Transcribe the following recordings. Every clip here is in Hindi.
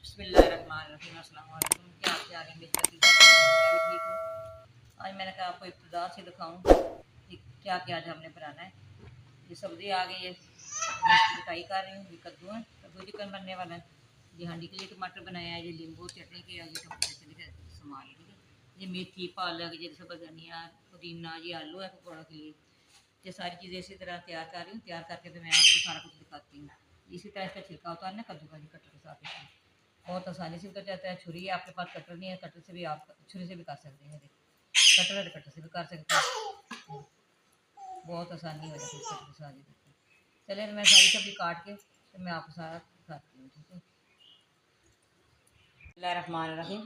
बिस्मिल्लाहिर्रहमानिर्रहीम। अस्सलाम वालेकुम। क्या आप जा रहे हैं? मैं भी ठीक हूँ। आज मैंने कहा आपको इब्तिदा से दिखाऊँ कि क्या क्या आज हमने बनाना है। ये सब्ज़ी आ गई है, मैं इसकी कटाई कर रही हूँ। ये कद्दू है, कद्दू चिकन बनने वाला है। ये हांडी के लिए टमाटर बनाया है, ये नींबू चटनी के, ये टमाटर चटनी का सामान है, ठीक है। ये मेथी, पालक, ये सब्ज़ धनिया, पुदीना, ये आलू है पकौड़ा के लिए। ये सारी चीज़ें इसी तरह तैयार कर रही हूँ। तैयार करके तो मैं आपको सारा कुछ दिखाती हूँ। इसी तरह इसका छिलका उतारना कद्दू का, कटर के साथ इसमें बहुत आसानी से उतर जाता है। छुरी है आपके पास, कटर नहीं है, कटर से भी आप छुरी से भी कर सकते हैं। कटर है तो कटर से भी कर सकते हैं, बहुत आसानी हो जाती है कटर के साथ। देखिए, चलिए मैं सारी सब्ज़ी काट के तो मैं आपको सारा दिखाती हूँ, ठीक है। बिस्मिल्लाहिर्रहमानिर्रहीम।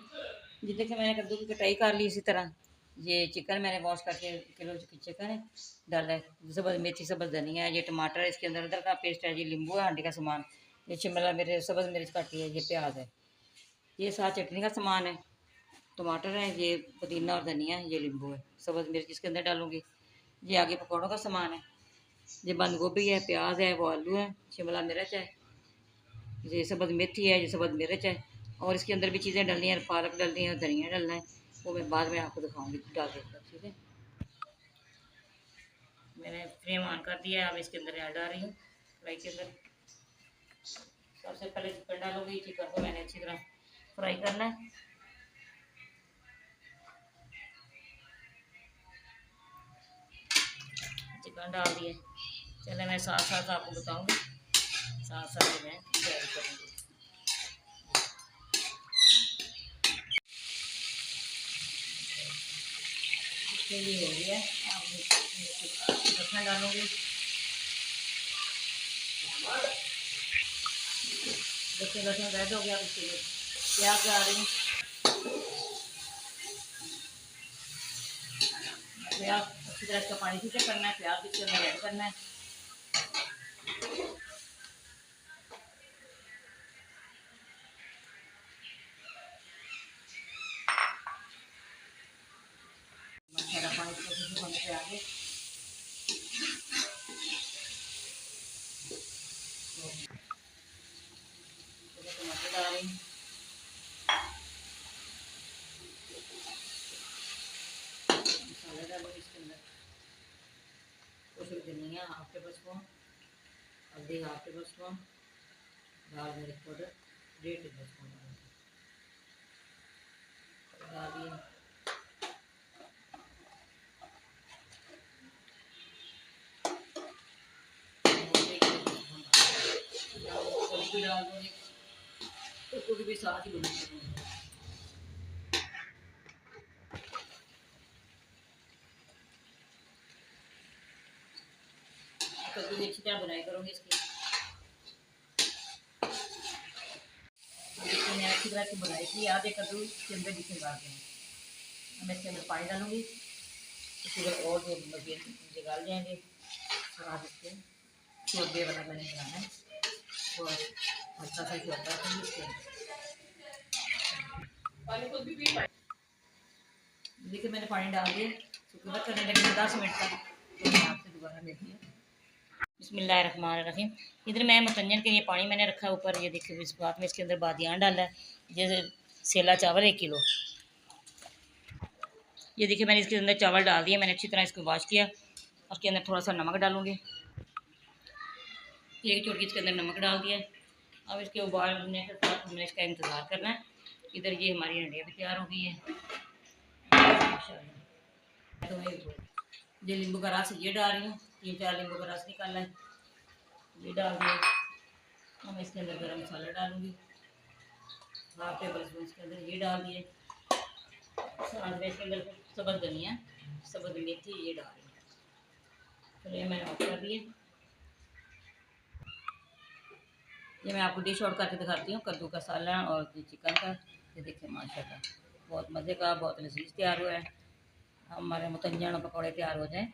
जी देखिए, मैंने कद्दू की कटाई कर ली। इसी तरह ये चिकन मैंने वॉश करके, किलो चिकन है डाला है। सब्ज़ मेथी, सब्ज़ धनिया है, ये टमाटर है, इसके अंदर अदरक का पेस्ट है, ये नींबू है, हंडी का सामान, ये शिमला मिर्च, सब्ज़ मिर्च काटी है, ये प्याज है, ये साथ चटनी का सामान है, टमाटर है, ये पुदीना और धनिया है, ये नींबू है, सब्ज़ मिर्च इसके अंदर डालूंगी। ये आगे पकौड़ों का सामान है, ये बंद गोभी है, प्याज है, वो आलू है, शिमला मिर्च है, ये सब्ज़ मेथी है, ये सब्ज़ मिर्च है, और इसके अंदर भी चीज़ें डालनी है, पालक डालनी है और धनिया डालना है, वो मैं बाद में आपको दिखाऊंगी डाल देकर, ठीक है। मैंने फ्लेम ऑन कर दिया है, अब इसके अंदर डाल रही हूँ फ्राई के अंदर। सबसे पहले चिकन डालूंगी। चिकन को मैंने अच्छी तरह फ्राई करना है। चिकन डाल दिए। चले मैं साथ साथ आपको बताऊंगी, साथ साथ मैं तैयारी करूँगी। इसके लिए हो गया, आप लहसुन डालूंगी। देखिए लहसुन रेड हो गया, उसके लिए प्याज डाल रही हूँ। प्याज अच्छी तरह इसका पानी से करना है, प्याज इसके अंदर ऐड करना है। मसाला पानी से होने पे आगे टमाटर डाल रही हूँ। मसाला डालूंगी इसके अंदर, कुछ धनिया हाफ टेबल स्पून, हल्दी हाफ टेबल स्पून, लाल मिर्च पाउडर 1.5 टेबल स्पून डाल दिए। डाल दूँगी तो भी साथ ही बनाऊँगी। कद्दू की अच्छी तरह बुनाई करूँगी इसकी। देखिए मैंने अच्छी तरह से बुनाई की। आधे कद्दू के अंदर दिखे डाल दें। अब मैं इसके अंदर पानी डालूँगी, इसके अंदर और जो निकाल जाएंगे। और आप इसके शोरबे वाला मैंने बनाना है, और हल्का सा शोरबा दूँगी इसके अंदर। देखिए मैंने पानी डाल दिया, कुकर करने लगी 10 मिनट तक, तो मैं आपसे दोबारा मिलती हूँ। बिस्मिल्लाहिर्रहमानिर्रहीम। इधर मैं मतंजन के लिए पानी मैंने रखा है ऊपर। ये देखिए इस बात में इसके अंदर बादियान डाला है, जैसे सेला चावल 1 किलो। ये देखिए मैंने इसके अंदर चावल डाल दिए, मैंने अच्छी तरह इसको वॉश किया। उसके अंदर थोड़ा सा नमक डालूंगी, 1 चुटकी इसके अंदर नमक डाल दिया। अब इसके उबालने के साथ हमने इसका इंतज़ार करना है। इधर ये हमारी हंडिया भी तैयार हो गई है। तो ये नींबू का रस ये डाल रही हूँ, 3-4 नींबू का रस निकालना है, ये डाल दिया। अब इसके अंदर गरम मसाला डालूंगी, हाफ टेबल स्पून इसके अंदर ये डाल दिए। साथ में इसके अंदर सब्ज़ धनिया, सब्ज़ मेथी ये डाल रही हूँ। तो ये मैंने ऑफ कर दिए। ये मैं आपको डिश आउट करके दिखाती हूँ, कद्दू का सालन और चिकन का। ये देखिए माशाल्लाह बहुत मज़े का, बहुत लजीज तैयार हुआ है। हमारे मुतंजन पकौड़े तैयार हो जाएँ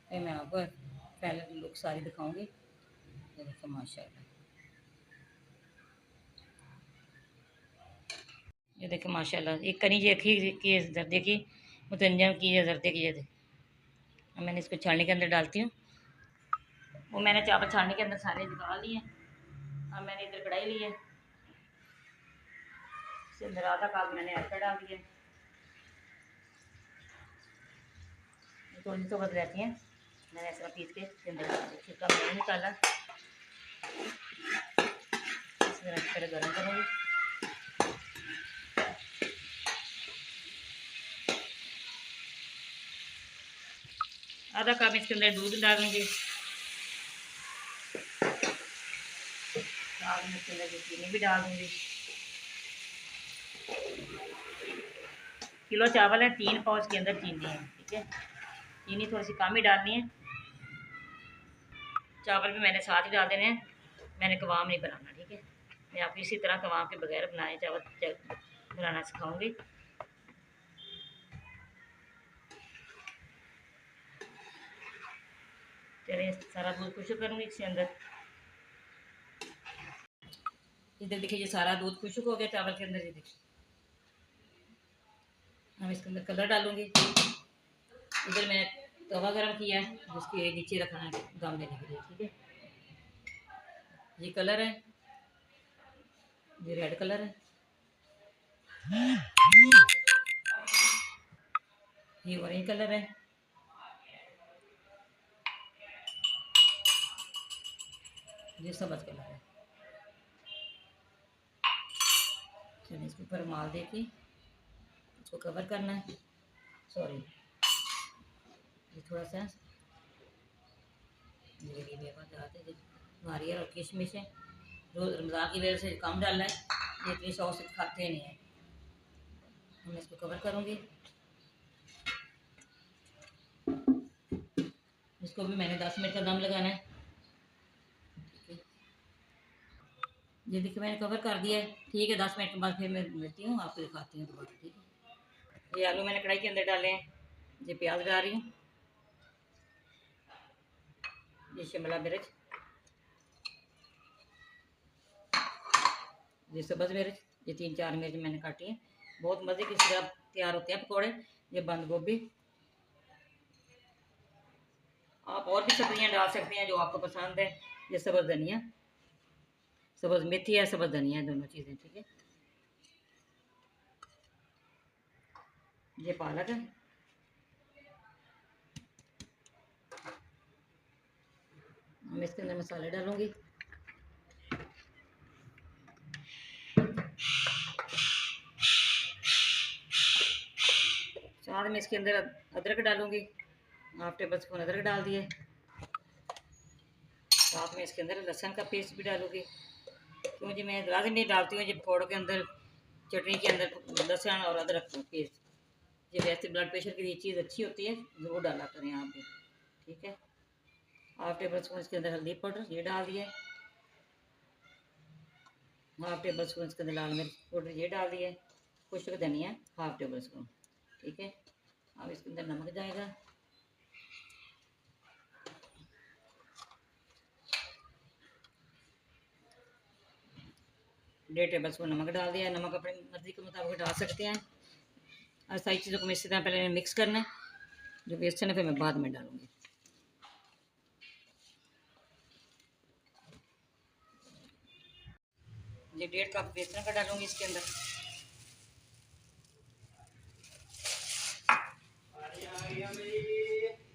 फिर मैं आपको पहले लुक सारी दिखाऊंगी। ये देखिए माशाल्लाह, ये देखिए माशाल्लाह, एक कनी ये की जर्दे की, मुतंजन की ये जर्दे की। ये अब मैंने इसको छानने के अंदर डालती हूँ। वो मैंने चावल छानने के अंदर सारे निकाल लिए। अब मैंने इधर कढ़ाई ली है, इसके अंदर आधा काग मैंने ऐसा डाल दिया। थोड़ी तो बदल जाती हैं, मैंने ऐसा पीस के इसके अंदर छिलका मैंने निकाला। इसमें पहले गर्म करूँगी। आधा कप इसके अंदर दूध डालूंगी। साथ में इसके अंदर चीनी भी डाल दूँगी। किलो चावल है, 3 पाव इसके अंदर चीनी है। ठीक है, चीनी थोड़ी सी कम ही डालनी है। चावल भी मैंने साथ ही डाल देने हैं, मैंने कबाब नहीं बनाना। ठीक है, मैं आपको इसी तरह कबाब के बगैर बनाए चावल बनाना सिखाऊंगी। चलिए सारा दूध खुश्क करूँगी इसके अंदर। इधर देखिए ये सारा दूध खुश्क हो गया चावल के अंदर। ये देखिए हम इसके अंदर कलर डालूंगी। इधर मैंने तवा गरम किया है जिसके नीचे रखना है दम देने के लिए। ठीक है, ये कलर है, ये रेड कलर है, ये ऑरेंज कलर है, ये सब्ज कलर है। चलिए इसके ऊपर माल दे के इसको कवर करना है। सॉरी, ये थोड़ा सा नारियल और किशमिश है, रोज़ रमज़ान की वजह से कम डालना है, ये इतनी सॉस खाते नहीं है। मैं इसको कवर करूँगी। इसको भी मैंने 10 मिनट का दम लगाना है। ये देखिए मैंने कवर कर दिया है। ठीक है, 10 मिनट के बाद फिर मैं मिलती हूँ, आपको दिखाती हूँ दोबारा। ठीक है, ये आलू मैंने कढ़ाई के अंदर डाले हैं, ये प्याज डाल रही हूँ, ये शिमला मिर्च, ये सब्ज़ मिर्च, ये 3-4 मिर्च मैंने काटी है। बहुत मज़े की तरह तैयार होते हैं पकौड़े। ये बंद गोभी, आप और भी सब्जियाँ डाल सकते हैं जो आपको पसंद है। ये सब्ज़ धनिया, सब्ज़ मेथी है, सब्ज़ धनिया है, दोनों चीज़ें। ठीक है, ये पालक है, मैं इसके अंदर मसाले डालूंगी। साथ में इसके अंदर अदरक डालूंगी, 1/2 टेबल स्पून अदरक डाल दिए। साथ में इसके अंदर लहसुन का पेस्ट भी डालूंगी, क्योंकि मैं लाजमी नहीं डालती हूँ। ये पकौड़ों के अंदर, चटनी के अंदर लहसुन और अदरक का पेस्ट, ये वैसे ब्लड प्रेशर के लिए चीज़ अच्छी होती है, ज़रूर डाला करें आप भी। ठीक है, 1/2 टेबल स्पून इसके अंदर हल्दी पाउडर ये डाल दिए, 1/2 टेबल स्पून इसके अंदर लाल मिर्च पाउडर ये डाल दिए, खुश्क धनिया 1/2 टेबल स्पून। ठीक है, अब इसके अंदर नमक जाएगा, डेढ़ टेबल स्पून नमक डाल दिया। नमक अपनी मर्ज़ी के मुताबिक डाल सकते हैं। और सारी चीज़ों को मैं इसी तरह पहले मिक्स करना है, जो बेसन है फिर मैं बाद में डालूँगी। ये 1.5 कप बेसन का डालूँगी इसके अंदर।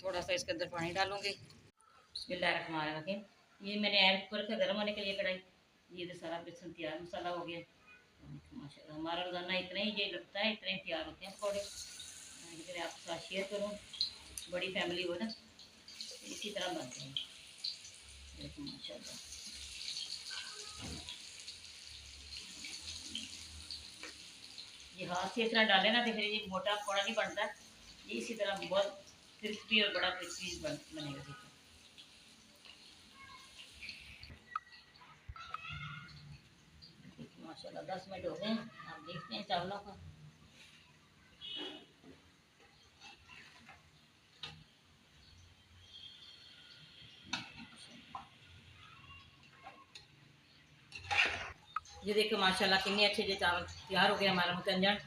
थोड़ा सा इसके अंदर पानी डालूँगी। बिस्मिल्लाहिर्रहमानिर्रहीम। ये मैंने ऐड कुकर का गर्म होने के लिए कढ़ाई, ये तो सारा बेसन तैयार मसाला हो गया। माशाल्लाह हमारा रोज़ाना इतना ही ये लगता है, इतने तैयार होते हैं पकौड़े। मैं आपके साथ शेयर करूँ, बड़ी फैमिली हो ना, इसी तरह बनते हैं। देखो माशाल्लाह, ये हाथ से इस तरह डाले ना तो फिर ये मोटा पकौड़ा नहीं बनता, ये इसी तरह बहुत क्रिस्पी और बड़ा क्रिस्पी बनेगा। देखो माशाल्लाह 10 मिनट हो गए, आप देखते हैं चावलों का। ये देखो माशाल्लाह कितने अच्छे से चावल तैयार हो गया हमारा मुतंजन।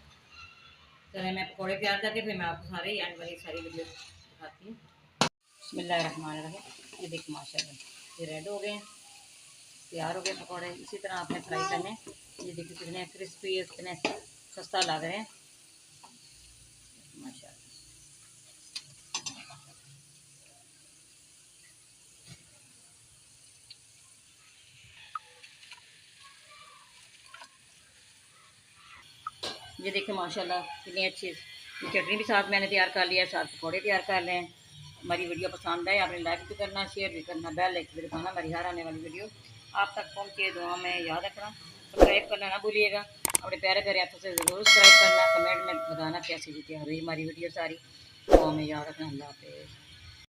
चले मैं पकौड़े तैयार करके फिर मैं आपको सारे एंड वाली सारी वीडियो दिखाती हूँ। बिस्मिल्लाहिर्रहमानिर्रहीम। ये देखो माशाल्लाह ये रेड हो गए, तैयार हो गए पकौड़े। इसी तरह आपने फ्राई करने। ये देखिए कितने क्रिस्पी, कितने सस्ता लग रहा है माशाल्लाह। ये देखिए माशाल्लाह कितनी अच्छी चटनी भी साथ मैंने तैयार कर लिया है, साथ पकौड़े तैयार कर रहे हैं। हमारी वीडियो पसंद आए आपने लाइक भी करना, शेयर भी करना, बेल आइकन भी दबाना, हमारी हर आने वाली वीडियो आप तक पहुँचे। दुआ में याद रखना, सब्सक्राइब करना ना भूलिएगा। अपने प्यारे प्यारे हाथों से ज़रूर सब्सक्राइब करना, कमेंट में बताना कैसी जी तैयार हुई हमारी वीडियो सारी। दुआ में याद रखना। अल्लाह हाफ़िज़।